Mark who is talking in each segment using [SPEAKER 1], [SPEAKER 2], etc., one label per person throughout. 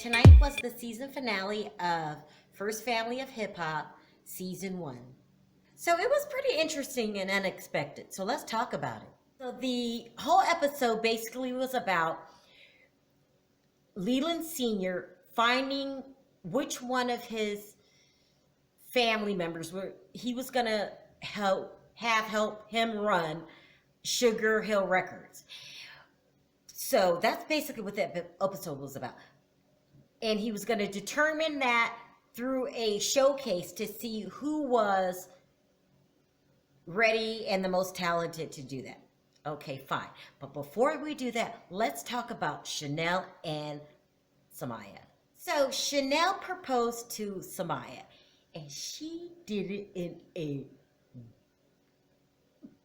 [SPEAKER 1] tonight was the season finale of First Family of Hip Hop, Season 1. So it was pretty interesting and unexpected. So let's talk about it. So the whole episode basically was about Leland Sr. finding which one of his family members he was going to help him run Sugar Hill Records. So that's basically what that episode was about. And he was going to determine that through a showcase to see who was ready and the most talented to do that. Okay, fine. But before we do that, let's talk about Sharrell and Samaya. So Sharrell proposed to Samaya, and she did it in a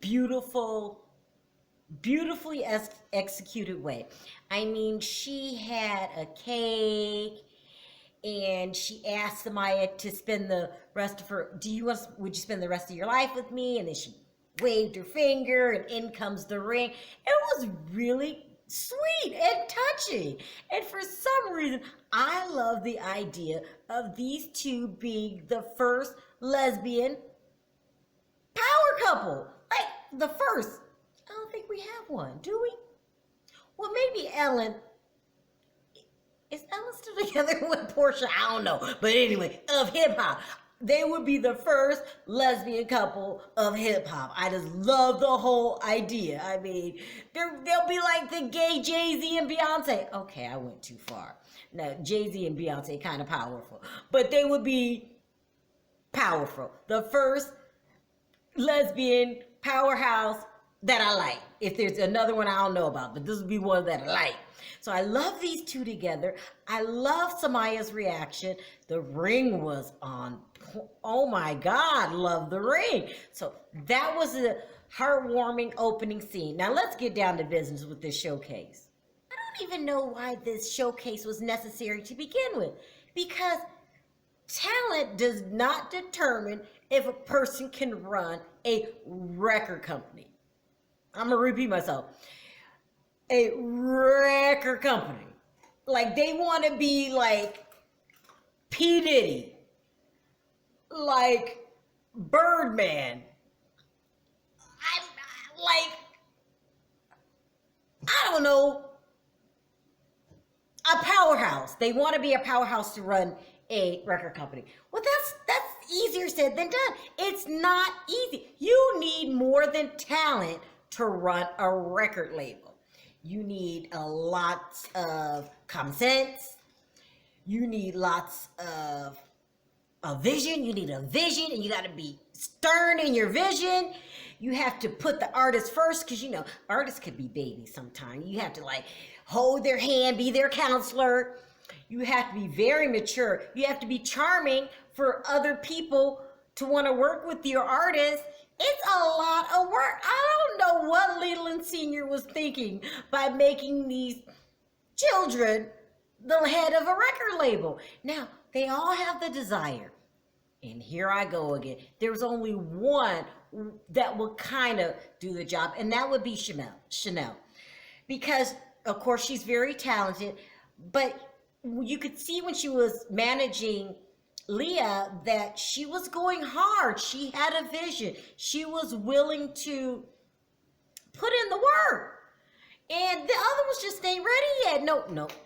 [SPEAKER 1] beautifully executed way. I mean, she had a cake, and she asked Samaya to spend the rest of her, would you spend the rest of your life with me? And then she waved her finger, and in comes the ring. It was really sweet and touching. And for some reason, I love the idea of these two being the first lesbian power couple. Like, the first. I don't think we have one, do we? Well, maybe Ellen. Is Ellen still together with Portia? I don't know. But anyway, of hip-hop. They would be the first lesbian couple of hip-hop. I just love the whole idea. I mean, they'll be like the gay Jay-Z and Beyonce. Okay, I went too far. No, Jay-Z and Beyonce kind of powerful. But they would be powerful. The first lesbian powerhouse that I like. If there's another one I don't know about, but this would be one that I like. So I love these two together. I love Samaya's reaction. The ring was on. Oh my God, love the ring. So that was a heartwarming opening scene. Now let's get down to business with this showcase. I don't even know why this showcase was necessary to begin with, because talent does not determine if a person can run a record company. I'm going to repeat myself. A record company. Like, they want to be like P. Diddy. Like Birdman. I don't know. A powerhouse. They want to be a powerhouse to run a record company. Well, that's easier said than done. It's not easy. You need more than talent to run a record label. You need a lot of common sense. You need lots of a vision. You need a vision, and you got to be stern in your vision. You have to put the artist first, because, you know, artists could be babies sometimes. You have to, like, hold their hand, be their counselor. You have to be very mature. You have to be charming for other people to want to work with your artist. It's a lot of work. I don't know what Leland Sr. was thinking by making these children the head of a record label. Now, they all have the desire. And here I go again. There's only one that will kind of do the job, and that would be Sharrell. Because, of course, she's very talented, but you could see when she was managing Leah that she was going hard. She had a vision. She was willing to put in the work. And the other ones just ain't ready yet.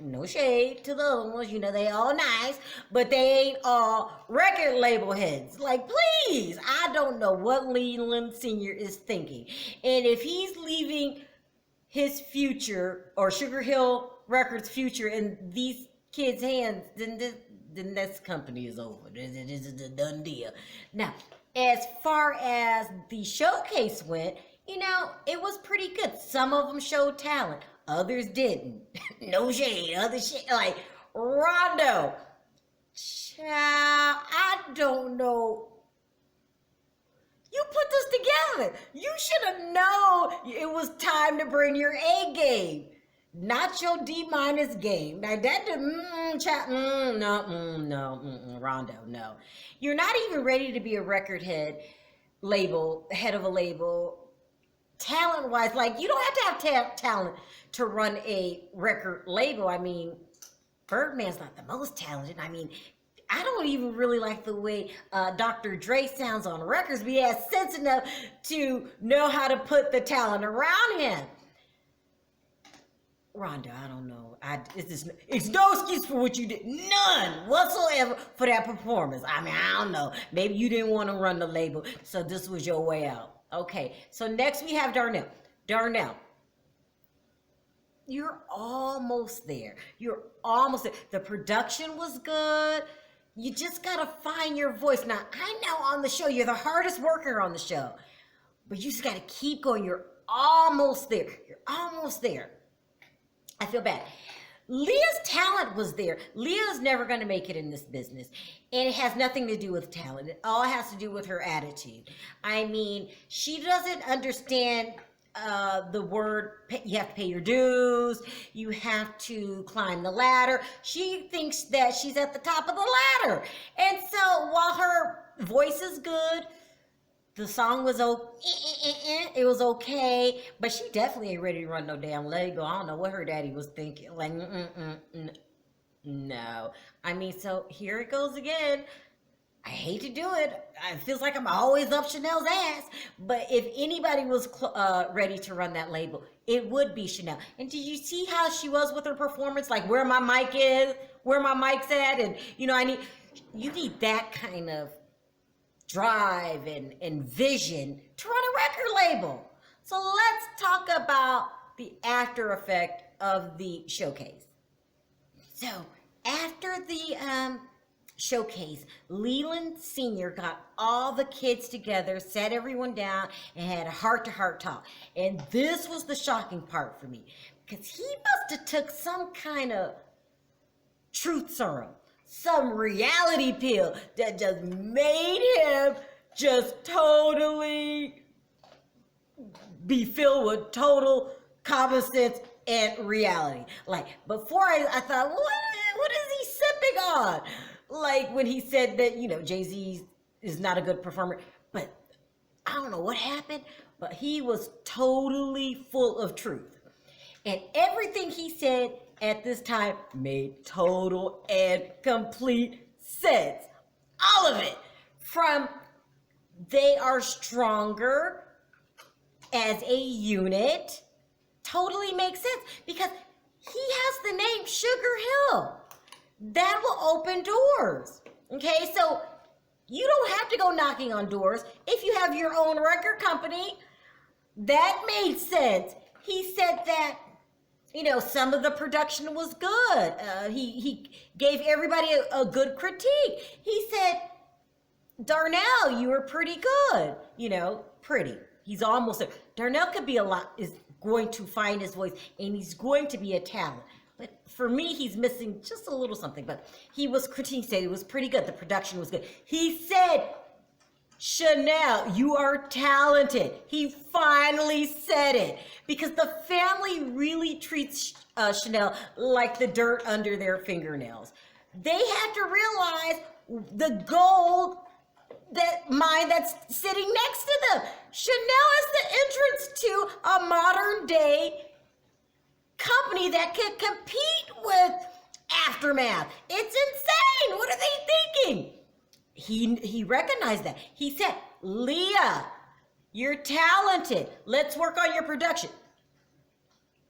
[SPEAKER 1] No shade to the other ones. You know, they all nice, but they ain't all record label heads. Like, please, I don't know what Leland Sr. is thinking. And if he's leaving his future, or Sugar Hill Records' future, in these kids' hands, then this company is over. This is a done deal. Now, as far as the showcase went, you know, it was pretty good. Some of them showed talent. Others didn't. No shade. Other shit, like Rondo. Child, I don't know. You put this together. You should have known it was time to bring your A game. Not your D- game. Now that Rondo, no. You're not even ready to be a record head of a label. Talent-wise, like, you don't have to have talent to run a record label. I mean, Birdman's not the most talented. I mean, I don't even really like the way Dr. Dre sounds on records, but he has sense enough to know how to put the talent around him. Rhonda, I don't know. It's no excuse for what you did. None whatsoever for that performance. I mean, I don't know. Maybe you didn't want to run the label, so this was your way out. Okay, so next we have Darnell. Darnell, you're almost there. You're almost there. The production was good. You just got to find your voice. Now, I know on the show, you're the hardest worker on the show, but you just got to keep going. You're almost there. You're almost there. I feel bad. Leah's talent was there. Leah's never going to make it in this business. And it has nothing to do with talent. It all has to do with her attitude. I mean, she doesn't understand the word, you have to pay your dues, you have to climb the ladder. She thinks that she's at the top of the ladder. And so while her voice is good, the song was it was okay, but she definitely ain't ready to run no damn label. I don't know what her daddy was thinking. Like, no. I mean, so here it goes again. I hate to do it. It feels like I'm always up Chanel's ass. But if anybody was ready to run that label, it would be Chanel. And did you see how she was with her performance? Like where my mic is, where my mic's at, and you need that kind of drive and vision to run a record label. So let's talk about the after effect of the showcase. So after the showcase, Leland Sr. got all the kids together, sat everyone down, and had a heart-to-heart talk. And this was the shocking part for me, because he must have took some kind of truth serum, some reality pill that just made him just totally be filled with total common sense and reality. Like, before I thought, what is he sipping on? Like when he said that, Jay-Z is not a good performer, but I don't know what happened, but he was totally full of truth. And everything he said at this time made total and complete sense. All of it. From they are stronger as a unit, totally makes sense because he has the name Sugar Hill. That will open doors. Okay, so you don't have to go knocking on doors if you have your own record company. That made sense. He said that, some of the production was good. He gave everybody a good critique. He said, Darnell, you were pretty good. Pretty. He's almost there. Darnell could be is going to find his voice, and he's going to be a talent. But for me, he's missing just a little something. But he said it was pretty good. The production was good. He said, Chanel, you are talented. He finally said it. Because the family really treats Chanel like the dirt under their fingernails. They have to realize the gold mine that's sitting next to them. Chanel is the entrance to a modern day company that can compete with Aftermath. It's insane. What are they thinking? He recognized that. He said, Leah, you're talented. Let's work on your production.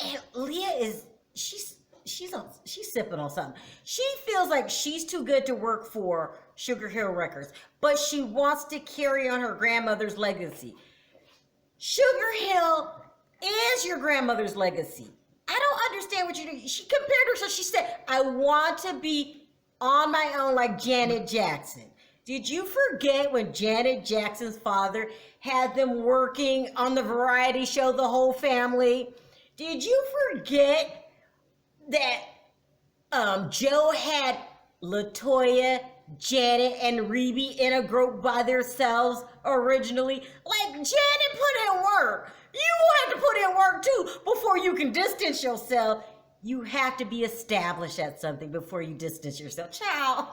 [SPEAKER 1] And Leah she's sipping on something. She feels like she's too good to work for Sugar Hill Records, but she wants to carry on her grandmother's legacy. Sugar Hill is your grandmother's legacy. I don't understand what you're doing. She compared herself. She said, I want to be on my own like Janet Jackson. Did you forget when Janet Jackson's father had them working on the variety show, The Whole Family? Did you forget that Joe had LaToya, Janet, and Rebe in a group by themselves originally? Like, Janet put in work. You have to put in work too before you can distance yourself. You have to be established at something before you distance yourself. Child,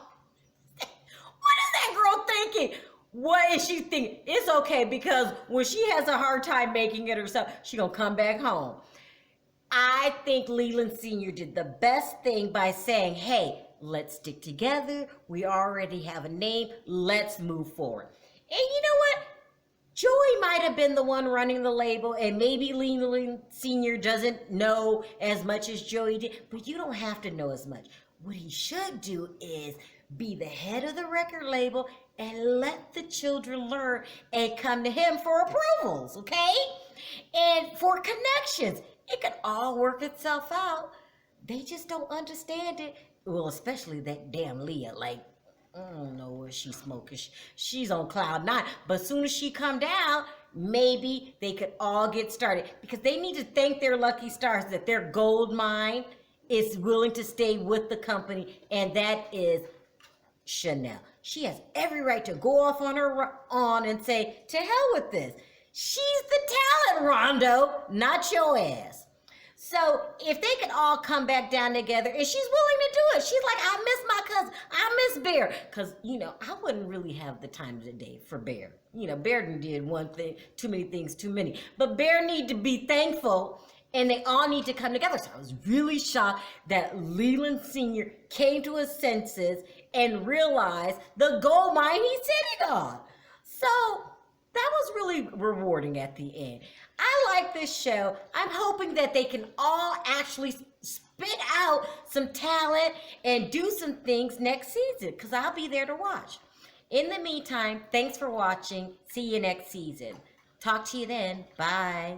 [SPEAKER 1] what is that girl thinking? What is she thinking? It's okay because when she has a hard time making it herself, she gonna come back home. I think Leland Sr. did the best thing by saying, hey, let's stick together. We already have a name. Let's move forward. And you know what? Joey might have been the one running the label, and maybe Leland Sr. doesn't know as much as Joey did, but you don't have to know as much. What he should do is be the head of the record label and let the children learn and come to him for approvals, okay? And for connections. It could all work itself out. They just don't understand it. Well, especially that damn Leah. Like, I don't know what she's smoking. She's on cloud nine. But as soon as she come down, maybe they could all get started. Because they need to thank their lucky stars that their gold mine is willing to stay with the company. And that is Chanel. She has every right to go off on her own and say, to hell with this. She's the talent, Rondo, not your ass. So if they can all come back down together, and she's willing to do it. She's like, I miss my cousin. I miss Bear. Because, I wouldn't really have the time today for Bear. Bear did one thing, too many things, too many. But Bear need to be thankful, and they all need to come together. So I was really shocked that Leland Sr. came to his senses and realized the gold mine he's sitting on. So that was really rewarding at the end. I like this show. I'm hoping that they can all actually spit out some talent and do some things next season, because I'll be there to watch. In the meantime, thanks for watching. See you next season. Talk to you then. Bye.